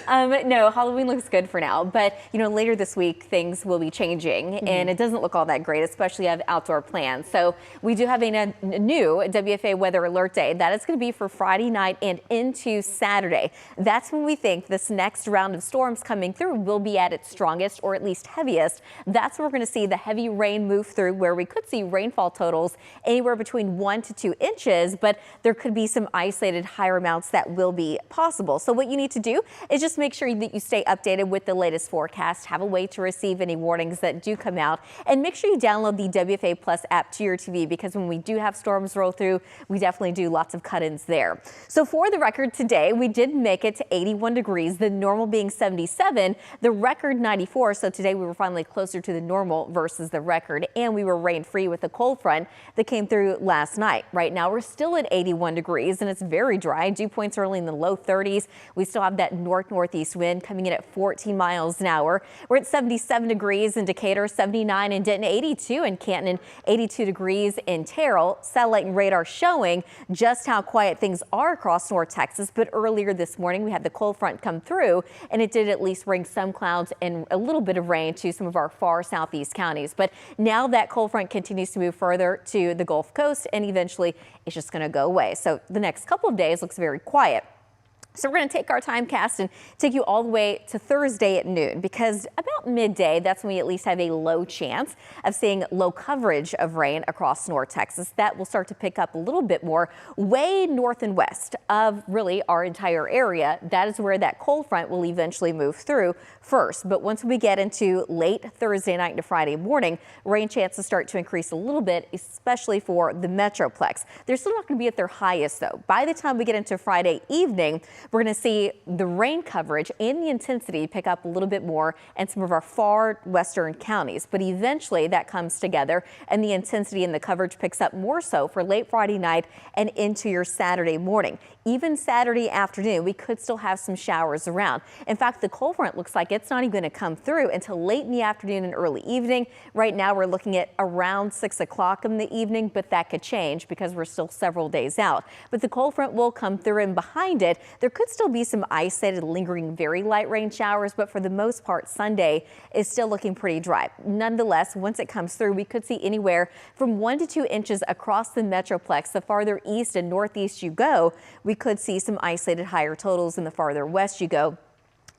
No, Halloween looks good for now, but later this week things will be changing and it doesn't look all that great, especially if you have outdoor plans. So we do have a new WFA weather alert day. That is going to be for Friday night and into Saturday. That's when we think this next round of storms coming through will be at its strongest, or at least heaviest. That's where we're going to see the heavy rain move through, where we could see rainfall totals anywhere between 1 to 2 inches, but there could be some isolated higher amounts that will be possible. So what you need to do is just make sure that you stay updated with the latest forecast, have a way to receive any warnings that do come out, and make sure you download the WFA Plus app to your TV, because when we do have storms roll through, we definitely do lots of cut-ins there. So for the record today, we did make it to 81 degrees, the normal being 77, the record 94. So today we were finally closer to the normal versus the record, and we were rain-free with a cold front that came through last night. Right now we're still at 81 degrees and it's very dry. Dew points are only in the low 30s. We still have that northeast wind coming in at 14 miles an hour. We're at 77 degrees in Decatur, 79 in Denton, 82 in Canton, and 82 degrees in Terrell. Satellite and radar showing just how quiet things are across North Texas. But earlier this morning, we had the cold front come through, and it did at least bring some clouds and a little bit of rain to some of our far southeast counties. But now that cold front continues to move further to the Gulf Coast, and eventually it's just going to go away. So the next couple of days looks very quiet. So we're going to take our timecast and take you all the way to Thursday at noon, because about midday, that's when we at least have a low chance of seeing low coverage of rain across North Texas. That will start to pick up a little bit more way north and west of really our entire area. That is where that cold front will eventually move through first. But once we get into late Thursday night into Friday morning, rain chances start to increase a little bit, especially for the Metroplex. They're still not going to be at their highest, though. By the time we get into Friday evening, we're going to see the rain coverage and the intensity pick up a little bit more in some of our far western counties. But eventually that comes together and the intensity and the coverage picks up more so for late Friday night and into your Saturday morning. Even Saturday afternoon, we could still have some showers around. In fact, the cold front looks like it's not even going to come through until late in the afternoon and early evening. Right now, we're looking at around 6 o'clock in the evening, but that could change because we're still several days out. But the cold front will come through, and behind it, there could still be some isolated, lingering, very light rain showers, but for the most part, Sunday is still looking pretty dry. Nonetheless, once it comes through, we could see anywhere from 1 to 2 inches across the Metroplex. The farther east and northeast you go, we could see some isolated higher totals, and the farther west you go,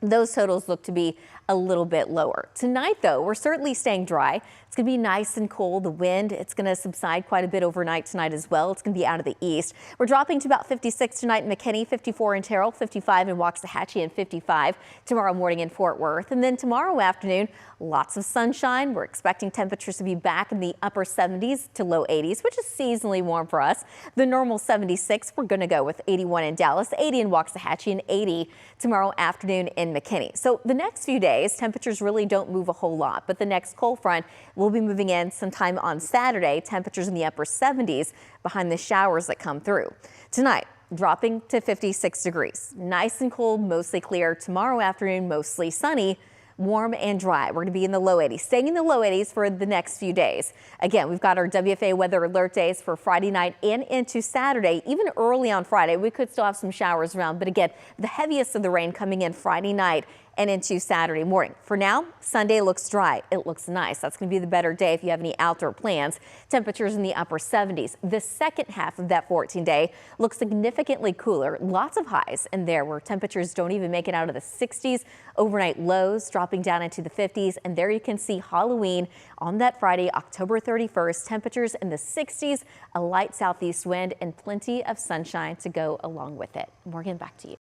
those totals look to be a little bit lower. Tonight, though, we're certainly staying dry. It's going to be nice and cool. The wind, it's going to subside quite a bit overnight tonight as well. It's going to be out of the east. We're dropping to about 56 tonight in McKinney, 54 in Terrell, 55 in Waxahachie, and 55 tomorrow morning in Fort Worth. And then tomorrow afternoon, lots of sunshine. We're expecting temperatures to be back in the upper 70s to low 80s, which is seasonally warm for us. The normal 76, we're going to go with 81 in Dallas, 80 in Waxahachie, and 80 tomorrow afternoon in McKinney. So the next few days, temperatures really don't move a whole lot, but the next cold front will be moving in sometime on Saturday. Temperatures in the upper 70s behind the showers that come through. Tonight, dropping to 56 degrees. Nice and cold, mostly clear. Tomorrow afternoon, mostly sunny, warm and dry. We're going to be in the low 80s, staying in the low 80s for the next few days. Again, we've got our WFA weather alert days for Friday night and into Saturday. Even early on Friday, we could still have some showers around. But again, the heaviest of the rain coming in Friday night and into Saturday morning. For now, Sunday looks dry. It looks nice. That's going to be the better day if you have any outdoor plans. Temperatures in the upper 70s. The second half of that 14-day looks significantly cooler. Lots of highs in there where temperatures don't even make it out of the 60s. Overnight lows dropping down into the 50s. And there you can see Halloween on that Friday, October 31st. Temperatures in the 60s, a light southeast wind, and plenty of sunshine to go along with it. Morgan, back to you.